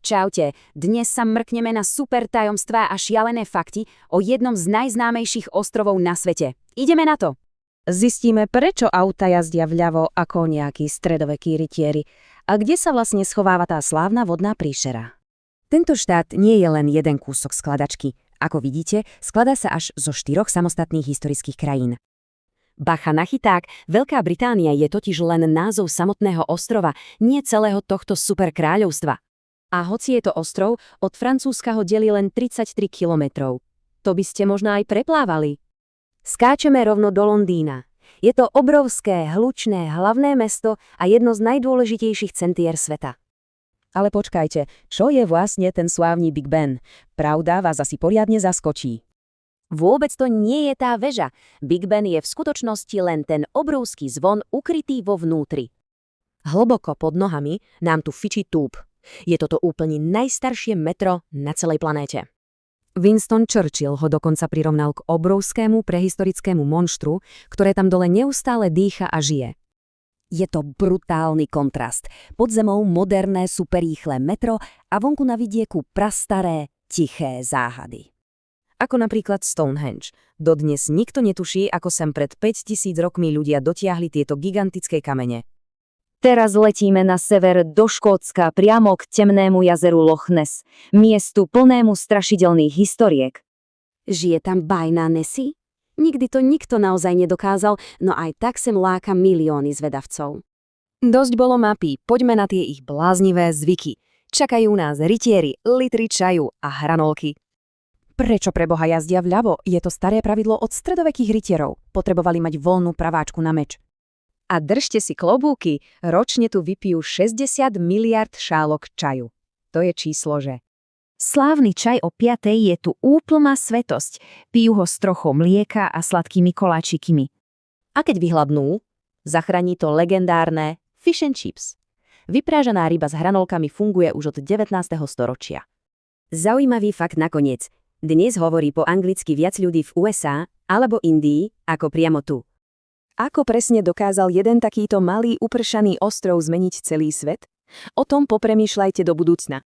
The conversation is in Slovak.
Čaute, dnes sa mrkneme na super tajomstvá a šialené fakty o jednom z najznámejších ostrovov na svete. Ideme na to! Zistíme, prečo auta jazdia vľavo ako nejakí stredovekí rytieri a kde sa vlastne schováva tá slávna vodná príšera. Tento štát nie je len jeden kúsok skladačky. Ako vidíte, skladá sa až zo 4 samostatných historických krajín. Bacha na chyták, Veľká Británia je totiž len názov samotného ostrova, nie celého tohto super kráľovstva. A hoci je to ostrov, od Francúzska ho delí len 33 kilometrov. To by ste možno aj preplávali. Skáčeme rovno do Londýna. Je to obrovské, hlučné hlavné mesto a jedno z najdôležitejších centier sveta. Ale počkajte, čo je vlastne ten slávny Big Ben? Pravda vás asi poriadne zaskočí. Vôbec to nie je tá väža. Big Ben je v skutočnosti len ten obrovský zvon ukrytý vo vnútri. Hlboko pod nohami nám tu fičí túb. Je toto úplne najstaršie metro na celej planéte. Winston Churchill ho dokonca prirovnal k obrovskému prehistorickému monštru, ktoré tam dole neustále dýcha a žije. Je to brutálny kontrast. Pod zemou moderné superrýchle metro a vonku na vidieku prastaré, tiché záhady. Ako napríklad Stonehenge. Dodnes nikto netuší, ako sem pred 5000 rokmi ľudia dotiahli tieto gigantické kamene. Teraz letíme na sever do Škótska priamo k temnému jazeru Loch Ness, miestu plnému strašidelných historiek. Žije tam bajná Nessie? Nikdy to nikto naozaj nedokázal, no aj tak sem láka milióny zvedavcov. Dosť bolo mapy, poďme na tie ich bláznivé zvyky. Čakajú nás rytieri, litry čaju a hranolky. Prečo preboha jazdia vľavo? Je to staré pravidlo od stredovekých rytierov. Potrebovali mať voľnú praváčku na meč. A držte si klobúky, ročne tu vypijú 60 miliard šálok čaju. To je číslo, že? Slávny čaj o 5:00 je tu úplná svetosť. Pijú ho s trochou mlieka a sladkými koláčikmi. A keď vyhladnú, zachráni to legendárne fish and chips. Vyprážaná ryba s hranolkami funguje už od 19. storočia. Zaujímavý fakt nakoniec. Dnes hovorí po anglicky viac ľudí v USA alebo Indii ako priamo tu. Ako presne dokázal jeden takýto malý upršaný ostrov zmeniť celý svet? O tom popremýšľajte do budúcna.